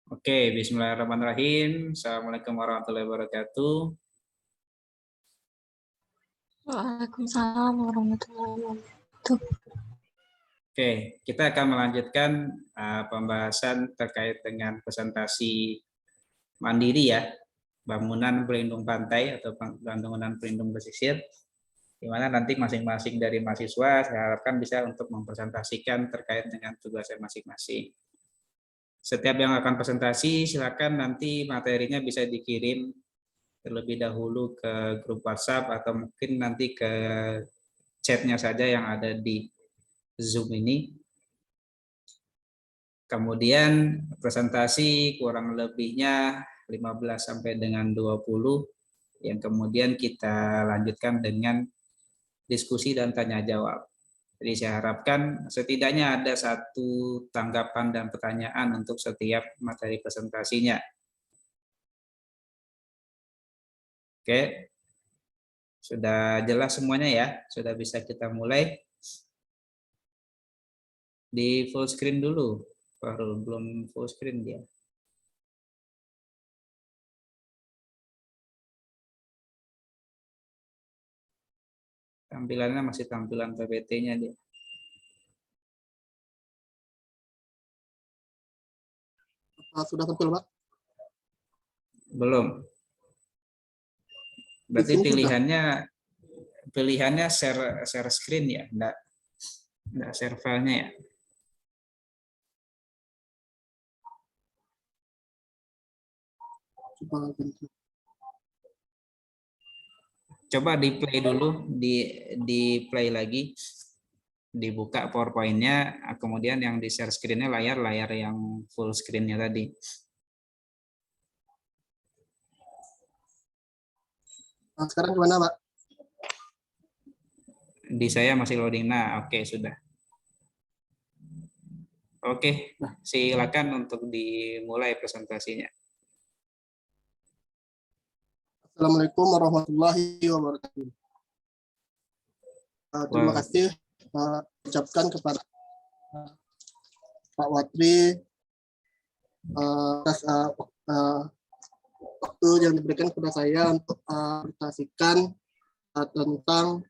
Oke, bismillahirrahmanirrahim. Assalamualaikum warahmatullahi wabarakatuh. Waalaikumsalam warahmatullahi wabarakatuh. Oke, kita akan melanjutkan pembahasan terkait dengan presentasi mandiri ya, bangunan pelindung pantai atau bangunan pelindung pesisir, di mana nanti masing-masing dari mahasiswa saya harapkan bisa untuk mempresentasikan terkait dengan tugasnya masing-masing. Setiap yang akan presentasi, silakan nanti materinya bisa dikirim terlebih dahulu ke grup WhatsApp atau mungkin nanti ke chatnya saja yang ada di Zoom ini. Kemudian presentasi kurang lebihnya 15 sampai dengan 20 yang kemudian kita lanjutkan dengan diskusi dan tanya jawab. Jadi saya harapkan setidaknya ada satu tanggapan dan pertanyaan untuk setiap materi presentasinya. Oke, sudah jelas semuanya ya? Sudah bisa kita mulai? Di full screen dulu, baru belum full screen dia. Tampilannya masih tampilan PPT-nya dia. Sudah tampil, Pak? Belum. Berarti pilihannya share screen ya, enggak share filenya ya. Coba di play dulu, di play lagi, dibuka PowerPoint-nya, kemudian yang di share screen-nya layar yang full screen-nya tadi. Sekarang gimana, Pak? Di saya masih loading. Nah, oke, sudah. Oke, silakan untuk dimulai presentasinya. Assalamualaikum warahmatullahi wabarakatuh. Terima kasih ucapkan kepada Pak Watri atas waktu yang diberikan kepada saya untuk presentasikan tentang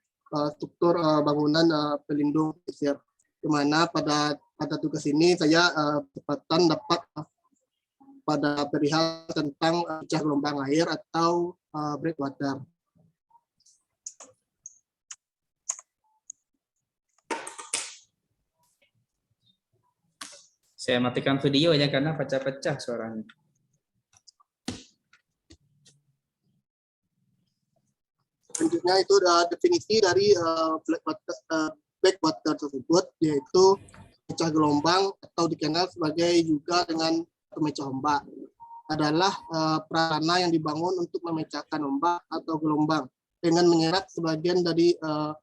struktur bangunan pelindung pesisir. Di mana pada tugas ini saya kesempatan dapat pada perihal tentang pecah gelombang air atau breakwater. Saya matikan videonya karena pecah-pecah suaranya. Selanjutnya itu ada definisi dari breakwater tersebut, yaitu pecah gelombang atau dikenal sebagai juga dengan pemecah ombak. Adalah prasarana yang dibangun untuk memecahkan ombak atau gelombang dengan menyerap sebagian dari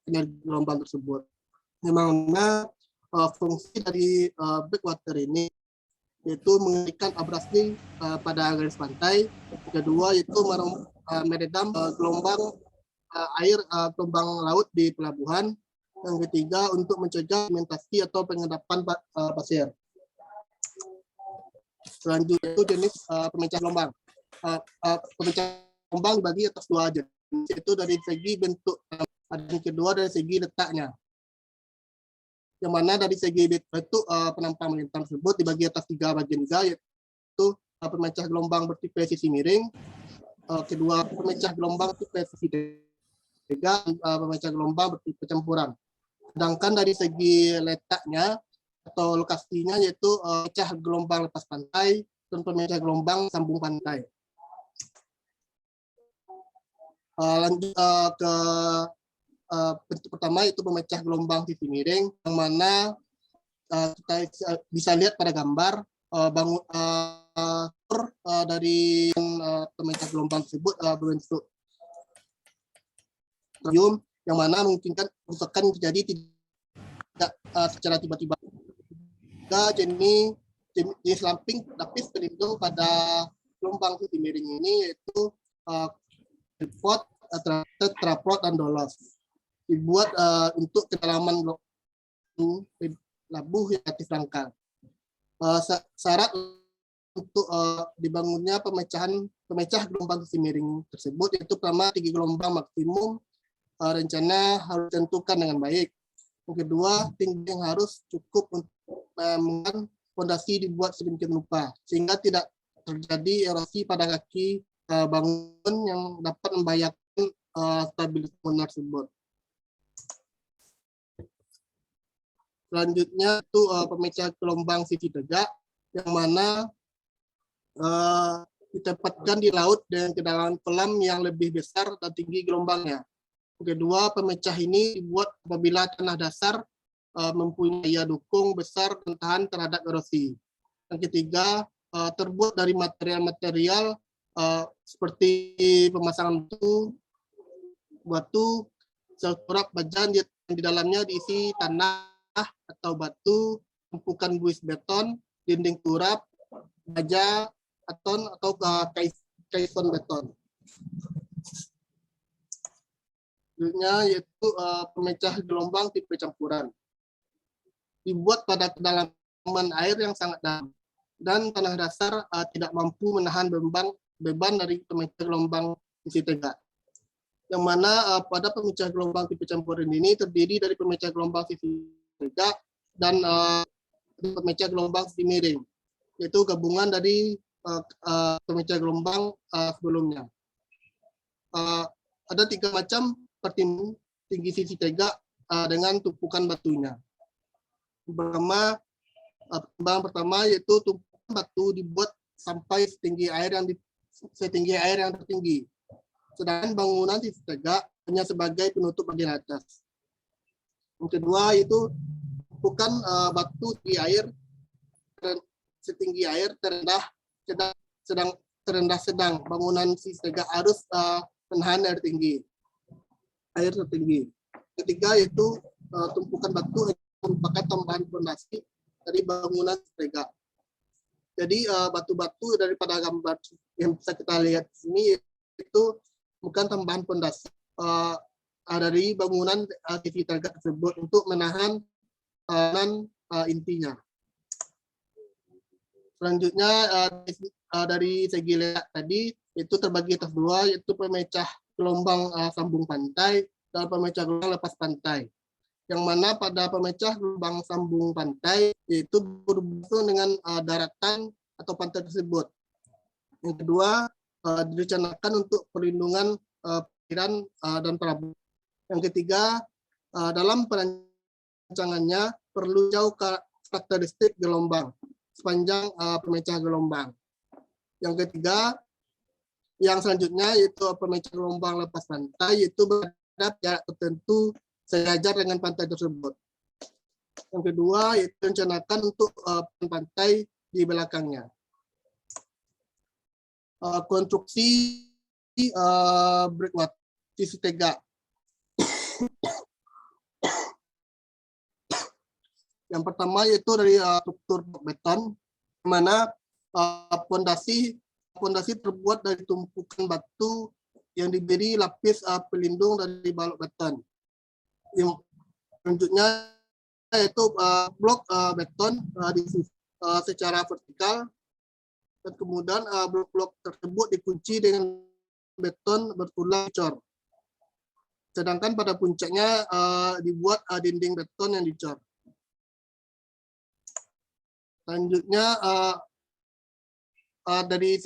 energi gelombang tersebut. Dimana fungsi dari breakwater ini yaitu mengalirkan abrasi pada garis pantai. Kedua yaitu meredam gelombang air gelombang laut di pelabuhan. Yang ketiga untuk mencegah sedimentasi atau pengendapan pasir. Selanjutnya itu jenis pemecah gelombang. Pemecah gelombang dibagi atas dua jenis, yaitu dari segi bentuk dan kedua dari segi letaknya. Yang mana dari segi bentuk penampang melintang tersebut dibagi atas tiga bagian juga, yaitu pemecah gelombang bertipe sisi miring, kedua pemecah gelombang tipe sisi tiga, pemecah gelombang bertipe campuran. Sedangkan dari segi letaknya atau lokasinya yaitu pecah gelombang lepas pantai dan pemecah gelombang sambung pantai. Lanjut ke bentuk pertama itu pemecah gelombang sisi miring, yang mana kita bisa lihat pada gambar dari pemecah gelombang tersebut berbentuk trium, yang mana memungkinkan kerusakan terjadi tidak secara tiba-tiba. Jenis lamping lapis pelindung pada gelombang sisi miring ini yaitu tripod, tetraprod, dan dolos. Dibuat untuk kedalaman labuh yang relatif dangkal. Syarat untuk dibangunnya pemecah gelombang sisi miring tersebut, yaitu pertama tinggi gelombang maksimum rencana harus ditentukan dengan baik. Yang kedua, tinggi yang harus cukup untuk membangun fondasi dibuat sedemikian rupa sehingga tidak terjadi erosi pada kaki bangunan yang dapat membahayakan stabilitas bangunan tersebut. Selanjutnya itu pemecah gelombang sisi tegak, yang mana ditempatkan di laut dengan kedalaman kolam yang lebih besar dan tinggi gelombangnya. Kedua, pemecah ini dibuat apabila tanah dasar mempunyai daya dukung besar dan tahan terhadap erosi. Yang ketiga, terbuat dari material-material seperti pemasangan batu, sel turap baja yang di dalamnya diisi tanah atau batu, tumpukan buis beton, dinding turap, baja, atau kaison beton. Selanjutnya yaitu pemecah gelombang tipe campuran. Dibuat pada kedalaman air yang sangat dalam dan tanah dasar tidak mampu menahan beban dari pemecah gelombang sisi tegak. Yang mana pada pemecah gelombang tipe campuran ini terdiri dari pemecah gelombang sisi tegak dan pemecah gelombang sisi miring, yaitu gabungan dari pemecah gelombang sebelumnya. Ada 3 macam pertimbangan tinggi sisi tegak dengan tumpukan batunya. Pertama yaitu tumpukan batu dibuat sampai setinggi air yang tertinggi. Sedangkan bangunan sisi tegak hanya sebagai penutup bagian atas. Yang kedua itu tumpukan batu di air setinggi air terendah sedang. Bangunan sisi tegak harus menahan air tertinggi. Ketiga yaitu tumpukan batu merupakan tambahan fondasi dari bangunan tegak. Jadi batu-batu daripada gambar yang bisa kita lihat di sini itu bukan tambahan fondasi dari bangunan sisi tegak tersebut untuk menahan intinya. Selanjutnya dari segi letak tadi itu terbagi atas 2, yaitu pemecah gelombang sambung pantai dan pemecah gelombang lepas pantai. Yang mana pada pemecah gelombang sambung pantai yaitu berhubungan dengan daratan atau pantai tersebut. Yang kedua, direncanakan untuk perlindungan perairan dan pelabuhan. Yang ketiga, dalam perancangannya perlu jauh karakteristik gelombang sepanjang pemecah gelombang. Yang ketiga, yang selanjutnya yaitu pemecah gelombang lepas pantai, yaitu berada jarak tertentu sejajar dengan pantai tersebut. Yang kedua yaitu rencanakan untuk pantai di belakangnya. Konstruksi breakwater sisi tegak. Yang pertama yaitu dari struktur beton, di mana fondasi terbuat dari tumpukan batu yang diberi lapis pelindung dari balok beton. Yang selanjutnya yaitu blok beton secara vertikal, dan kemudian blok-blok tersebut dikunci dengan beton bertulang dicor. Sedangkan pada puncaknya dibuat dinding beton yang dicor. Selanjutnya dari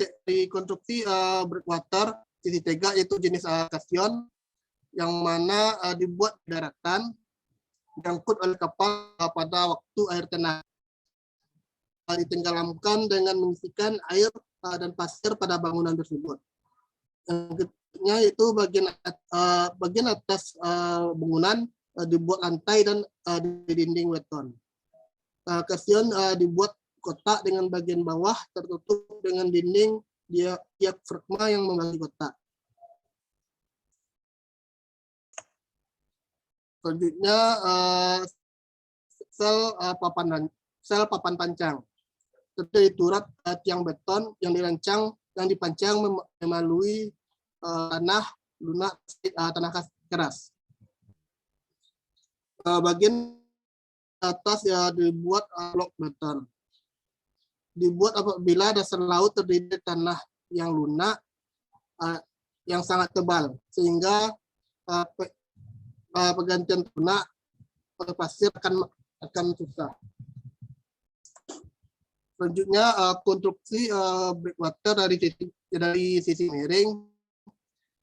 konstruksi breakwater sisi tegak yaitu jenis kasion, yang mana dibuat di daratan, diangkut oleh kapal pada waktu air tenang, ditenggelamkan dengan mengisikan air dan pasir pada bangunan tersebut. Yang ketiga yaitu bagian atas bangunan dibuat lantai dan di dinding beton. Kasion dibuat kotak dengan bagian bawah tertutup dengan dinding diafragma yang membagi kotak. Selanjutnya sel papan pancang terdiri turap tiang beton yang dipancang melalui tanah lunak tanah keras. Bagian atas dibuat blok beton. dibuat apabila dasar laut terdiri dari tanah yang lunak yang sangat tebal, sehingga pergantian lunak oleh pasir akan susah. Selanjutnya konstruksi breakwater dari sisi miring,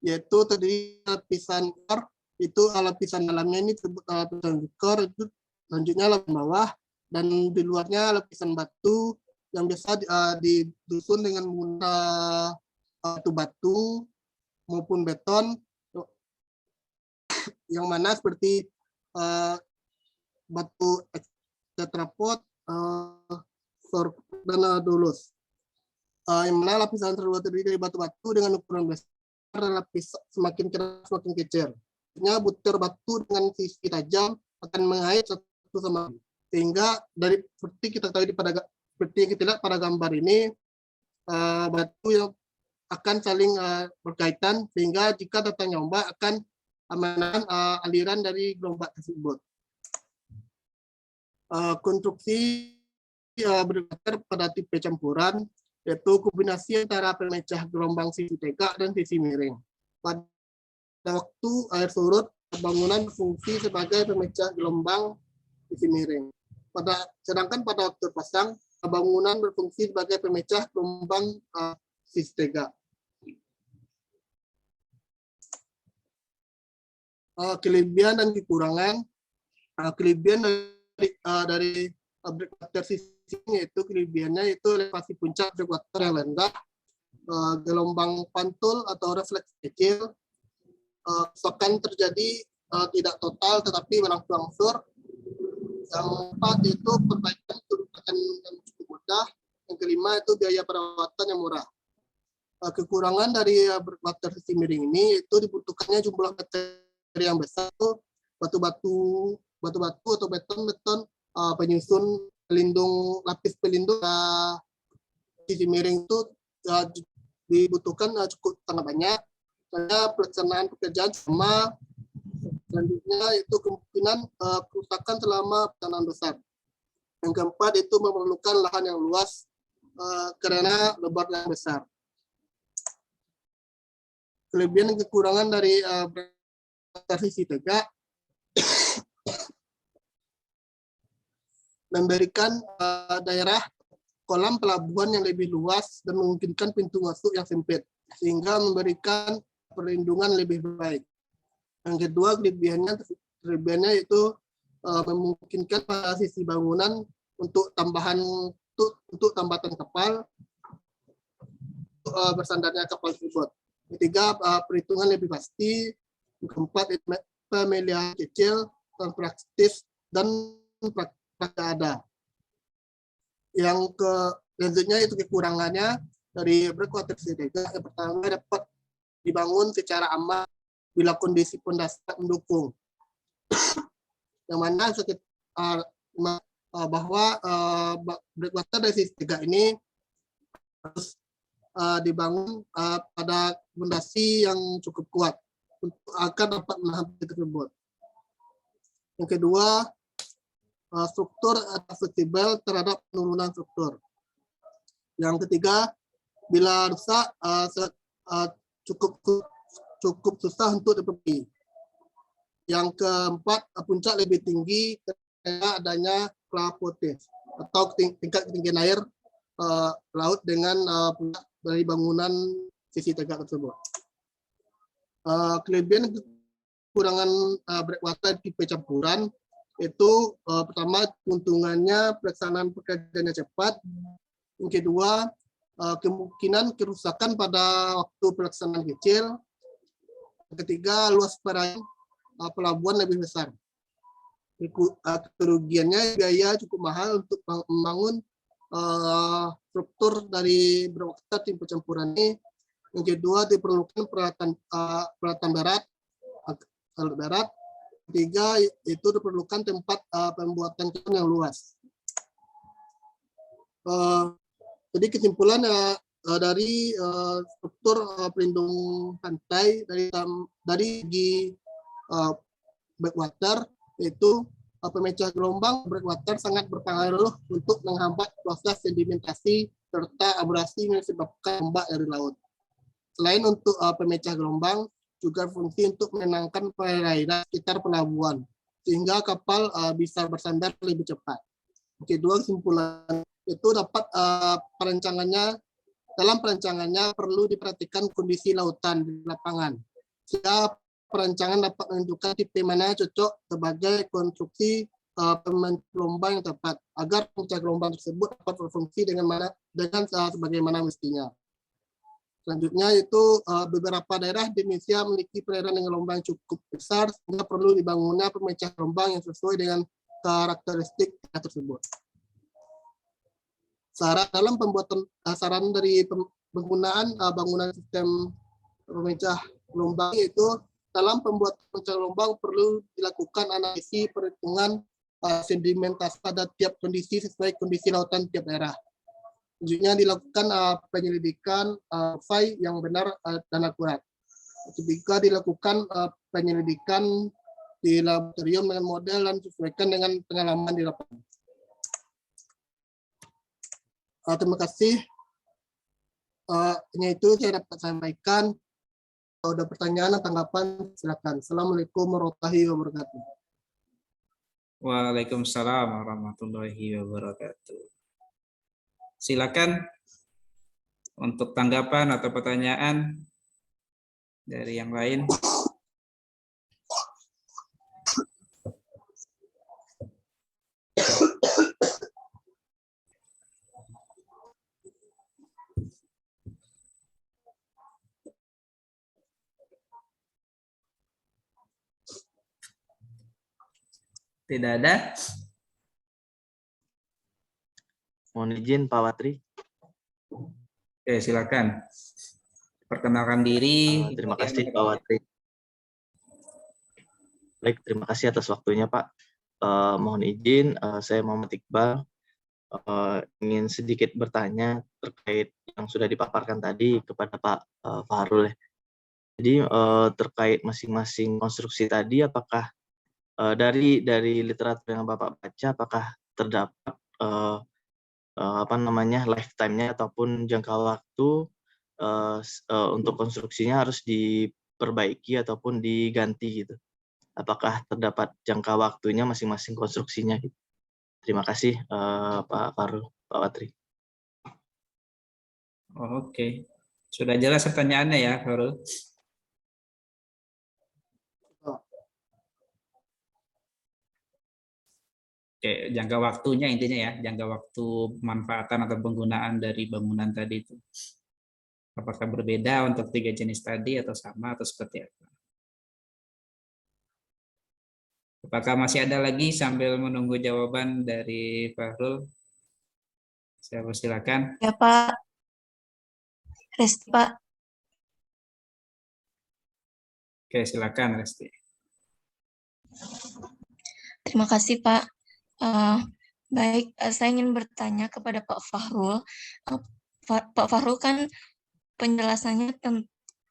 yaitu terdiri lapisan core, itu lapisan dalamnya ini disebut lapisan core, itu selanjutnya lapisan bawah, dan di luarnya lapisan batu yang biasa disusun dengan menggunakan batu maupun beton, yang mana seperti batu tetrapod, dan dolus. Yang mana lapisan terluar terdiri dari batu-batu dengan ukuran besar dan lapis semakin keras semakin kecil. Butir batu dengan sisi tajam akan mengait satu sama lain. Sehingga seperti kita lihat pada gambar ini, batu yang akan saling berkaitan, sehingga jika datangnya ombak akan menahan aliran dari gelombang tersebut. Konstruksi breakwater pada tipe campuran, yaitu kombinasi antara pemecah gelombang sisi tegak dan sisi miring. Pada waktu air surut, bangunan berfungsi sebagai pemecah gelombang sisi miring. Sedangkan pada waktu pasang, bangunan berfungsi sebagai pemecah gelombang sisi tegak. Kelebihan dan kekurangan. Kelebihan dari breakwater sisi, yaitu kelebihannya itu elevasi puncak breakwater yang rendah, gelombang pantul atau refleks kecil, kerusakan terjadi tidak total tetapi berangsur-angsur. Yang keempat itu perbaikan kerusakan yang cukup mudah. Yang kelima itu biaya perawatan yang murah. Kekurangan dari breakwater sisi miring ini itu dibutuhkannya jumlah materi yang besar, tuh batu-batu atau beton penyusun lapis pelindung sisi miring itu dibutuhkan cukup sangat banyak. Karena pelaksanaan pekerjaan sama. Selanjutnya itu kemungkinan kerusakan selama pelaksanaan besar. Yang keempat itu memerlukan lahan yang luas karena lebar yang besar. Kelebihan dan kekurangan dari sisi tegak memberikan daerah kolam pelabuhan yang lebih luas dan memungkinkan pintu masuk yang sempit, sehingga memberikan perlindungan lebih baik. Yang kedua, kelebihannya itu memungkinkan pada sisi bangunan untuk tambatan kapal, bersandarnya kapal tersebut. Ketiga, perhitungan lebih pasti. Keempat, pemilihan kecil dan praktis dan praktis ada. Yang selanjutnya itu kekurangannya dari breakwater sisi tegak. Yang pertama, dapat dibangun secara aman bila kondisi pondasi mendukung. Yang mana bahwa breakwater dari sisi tegak ini harus dibangun pada fondasi yang cukup kuat untuk akan dapat menahan tersebut. Yang kedua, struktur fleksibel terhadap penurunan struktur. Yang ketiga, bila rusak cukup susah untuk diperbaiki. Yang keempat, puncak lebih tinggi karena adanya klapotes atau tingkat ketinggian air laut dengan dari bangunan sisi tegak tersebut. Kelebihan kekurangan breakwater tipe campuran itu pertama, keuntungannya pelaksanaan pekerjaannya cepat. Yang kedua, kemungkinan kerusakan pada waktu pelaksanaan kecil. Yang ketiga, luas perairan pelabuhan lebih besar. Kerugiannya biaya cukup mahal untuk membangun struktur dari breakwater tipe campuran ini. Yang kedua, diperlukan peralatan darat. Ketiga, itu diperlukan tempat pembuatan yang luas. Jadi kesimpulan dari struktur pelindung pantai dari segi breakwater, yaitu pemecah gelombang breakwater sangat berpengaruh untuk menghambat proses sedimentasi serta abrasi yang disebabkan ombak dari laut. Selain untuk pemecah gelombang, juga fungsi untuk menenangkan perairan sekitar pelabuhan, sehingga kapal bisa bersandar lebih cepat. Kedua, kesimpulan itu dapat dalam perancangannya perlu diperhatikan kondisi lautan di lapangan, sehingga perancangan dapat menentukan tipe mana yang cocok sebagai konstruksi pemecah gelombang yang tepat, agar pemecah gelombang tersebut dapat berfungsi dengan sebagaimana mestinya. Selanjutnya itu beberapa daerah di Indonesia memiliki perairan dengan gelombang cukup besar, sehingga perlu dibangunnya pemecah gelombang yang sesuai dengan karakteristik tersebut. Saran dari penggunaan bangunan sistem pemecah gelombang yaitu dalam pembuatan pemecah gelombang perlu dilakukan analisis perhitungan sedimentasi pada tiap kondisi sesuai kondisi lautan tiap daerah. Selanjutnya dilakukan penyelidikan file yang benar dan akurat. Ketiga, dilakukan penyelidikan di laboratorium dengan model dan sesuaikan dengan pengalaman di lapangan. Terima kasih. Hanya itu saya dapat sampaikan. Kalau ada pertanyaan atau tanggapan, silakan. Assalamualaikum warahmatullahi wabarakatuh. Waalaikumsalam warahmatullahi wabarakatuh. Silakan untuk tanggapan atau pertanyaan dari yang lain. Tidak ada? Mohon izin Pak Watri. Oke, silakan. Perkenalkan diri. Terima kasih Pak Watri. Baik, terima kasih atas waktunya Pak. Mohon izin, saya Muhammad Iqbal. Ingin sedikit bertanya terkait yang sudah dipaparkan tadi kepada Pak Fahrul. Jadi terkait masing-masing konstruksi tadi, apakah dari literatur yang Bapak baca, apakah terdapat lifetime-nya ataupun jangka waktu untuk konstruksinya harus diperbaiki ataupun diganti gitu? Apakah terdapat jangka waktunya masing-masing konstruksinya gitu? Terima kasih Pak Fahrul, Pak Watri. Oke. Sudah jelas pertanyaannya ya, Farul? Oke, jangka waktunya intinya ya, jangka waktu pemanfaatan atau penggunaan dari bangunan tadi itu. Apakah berbeda untuk 3 jenis tadi atau sama atau seperti apa? Apakah masih ada lagi sambil menunggu jawaban dari Fahrul? Saya persilakan. Ya Pak, Resti Pak. Oke, silakan Resti. Terima kasih Pak. Baik, saya ingin bertanya kepada Pak Fahrul. Pak Fahrul kan penjelasannya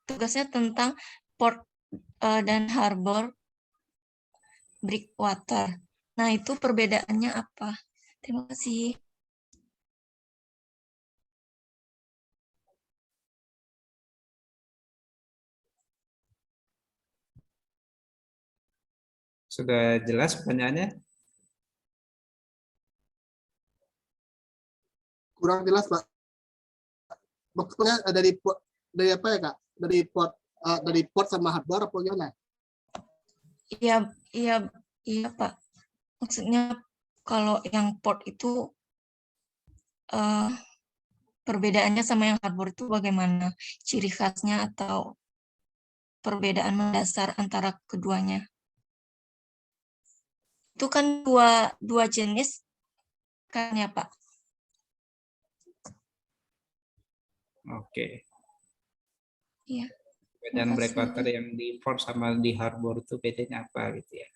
tugasnya tentang port dan harbor breakwater. Nah, itu perbedaannya apa? Terima kasih. Sudah jelas pertanyaannya? Kurang jelas, Pak. Maksudnya dari apa ya, Kak? Dari port sama harbor apa gimana? Iya Pak. Maksudnya kalau yang port itu perbedaannya sama yang harbor itu bagaimana? Ciri khasnya atau perbedaan mendasar antara keduanya? Itu kan dua jenis kan ya Pak? Oke. Iya. Dan breakwater yang di port sama di harbor itu bedanya apa gitu ya?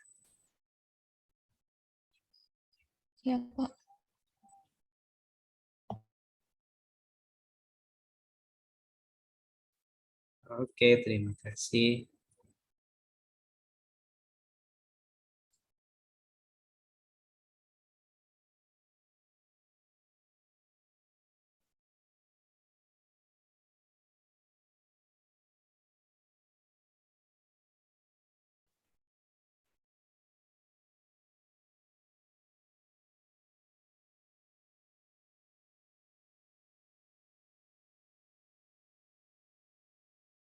Iya Pak. Oke, terima kasih.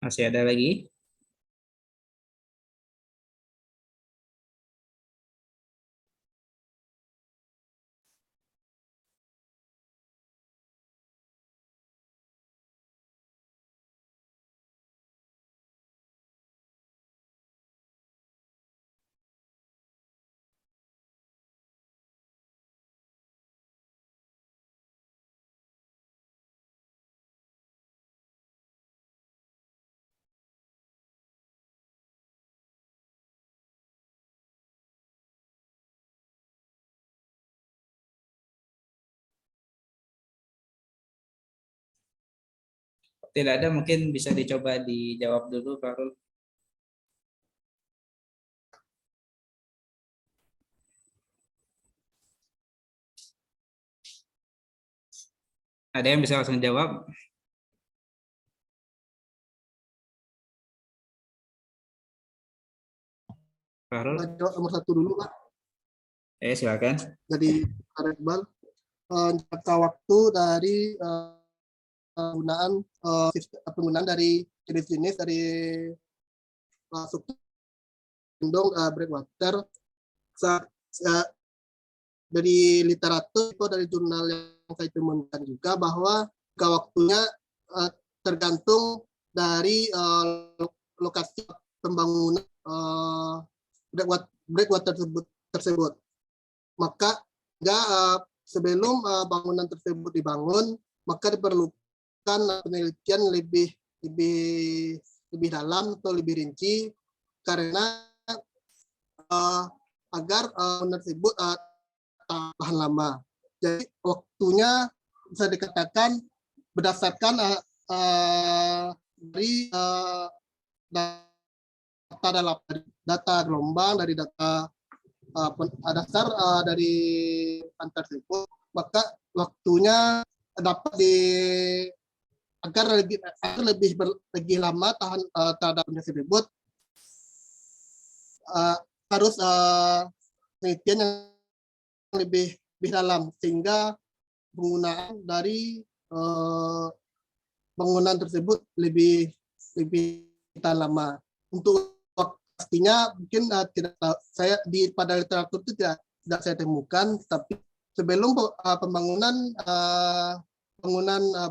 Masih ada lagi? Tidak ada, mungkin bisa dicoba dijawab dulu, Pak Rul. Ada yang bisa langsung jawab? Pak Rul? Jawab nomor 1 dulu, Pak. Silakan. Dari Pak Iqbal. Jangka waktu dari penggunaan dari jenis-jenis dari masuk gendong breakwater dari literatur itu dari jurnal yang saya temukan juga bahwa jangka waktunya tergantung dari lokasi pembangunan breakwater tersebut. Maka sebelum bangunan tersebut dibangun, maka diperlukan penelitian lebih dalam atau lebih rinci karena agar bangunan tersebut tahan lama. Jadi waktunya bisa dikatakan berdasarkan dari data gelombang, dari data dasar dari pantai tersebut, maka waktunya dapat agar lebih lama tahan terhadap tersebut harus penelitian yang lebih dalam sehingga penggunaan dari bangunan tersebut lebih tahan lama. Untuk pastinya mungkin tidak saya pada literatur itu tidak saya temukan, tapi sebelum pembangunan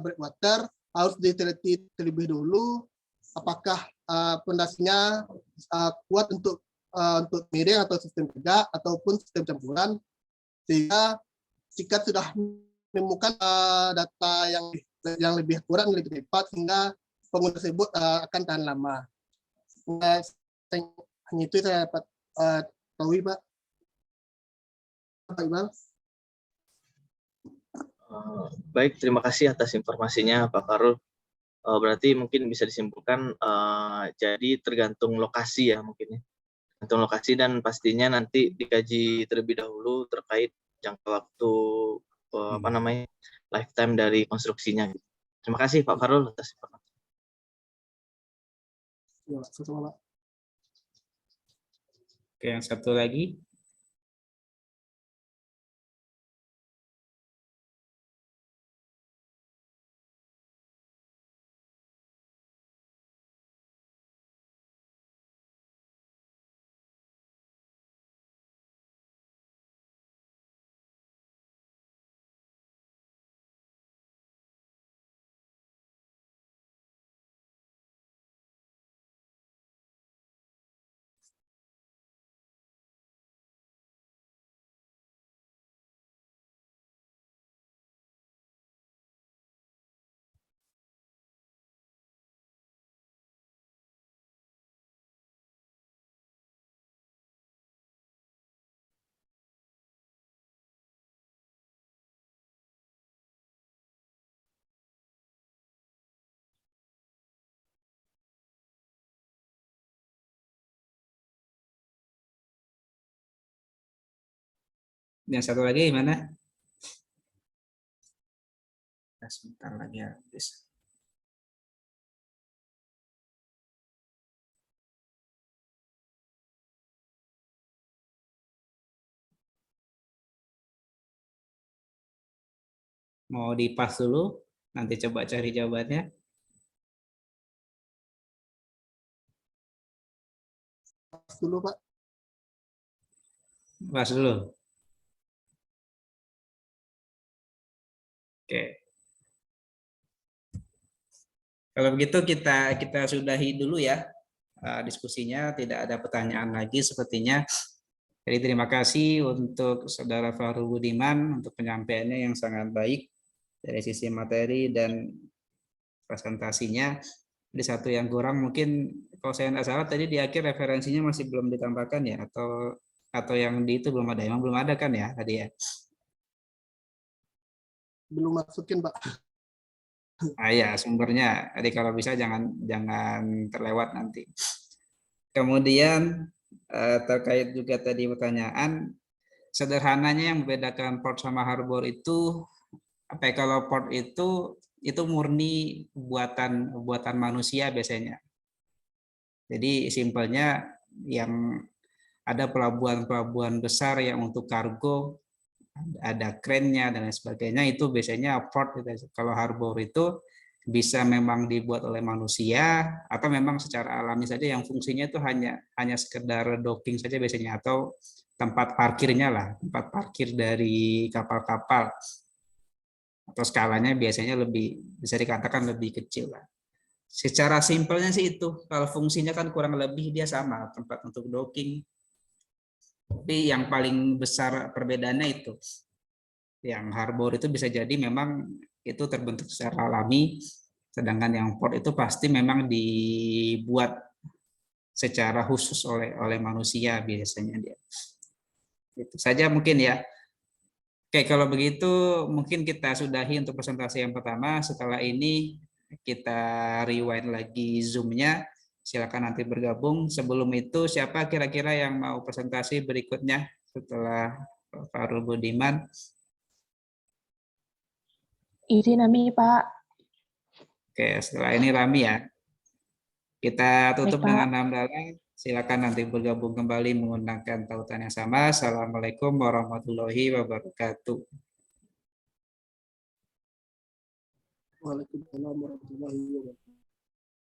breakwater harus diteliti terlebih dulu apakah pondasinya kuat untuk miring atau sistem tegak ataupun sistem campuran, sehingga jika sudah menemukan data yang lebih akurat, lebih tepat, sehingga bangunan tersebut akan tahan lama. Hanya itu saya dapat tahu, Pak. Pak Iqbal. Baik, terima kasih atas informasinya, Pak Karul. Berarti mungkin bisa disimpulkan jadi tergantung lokasi ya mungkin ya. Tergantung lokasi dan pastinya nanti dikaji terlebih dahulu terkait jangka waktu lifetime dari konstruksinya. Terima kasih Pak Karul atas informasi. Ya, sama-sama, Pak. Oke, yang satu lagi. Yang satu lagi gimana? Sebentar lagi habis. Mau dipas dulu, nanti coba cari jawabannya. dulu, Pak. Bahas dulu. Oke. Kalau begitu kita sudahi dulu ya diskusinya. Tidak ada pertanyaan lagi sepertinya. Jadi terima kasih untuk Saudara Fahrul Budiman untuk penyampaiannya yang sangat baik dari sisi materi dan presentasinya. Di satu yang kurang mungkin kalau saya tidak salah tadi di akhir referensinya masih belum ditambahkan ya, atau yang di itu belum ada, emang belum ada kan ya tadi ya? Belum masukin, Pak. Ya sumbernya. Jadi kalau bisa jangan terlewat nanti. Kemudian terkait juga tadi pertanyaan sederhananya yang membedakan port sama harbor itu apa ya, kalau port itu murni buatan manusia biasanya. Jadi simpelnya yang ada pelabuhan-pelabuhan besar yang untuk kargo ada krennya dan lain sebagainya, itu biasanya port. Kalau harbor itu bisa memang dibuat oleh manusia atau memang secara alami saja yang fungsinya itu hanya sekedar docking saja biasanya, atau tempat parkirnya lah, tempat parkir dari kapal-kapal, atau skalanya biasanya lebih bisa dikatakan lebih kecil lah. Secara simpelnya sih itu, kalau fungsinya kan kurang lebih dia sama, tempat untuk docking. Tapi yang paling besar perbedaannya itu, yang harbor itu bisa jadi memang itu terbentuk secara alami, sedangkan yang port itu pasti memang dibuat secara khusus oleh manusia biasanya dia. Itu saja mungkin ya. Oke, kalau begitu mungkin kita sudahi untuk presentasi yang pertama. Setelah ini kita rewind lagi Zoom-nya. Silakan nanti bergabung. Sebelum itu siapa kira-kira yang mau presentasi berikutnya setelah Fahrul Budiman? Izin Ami, Pak. Oke, setelah ini Rami ya. Kita tutup Baik, Pak. dengan hamdalah. Silakan nanti bergabung kembali menggunakan tautan yang sama. Assalamualaikum warahmatullahi wabarakatuh. Waalaikumsalam warahmatullahi wabarakatuh.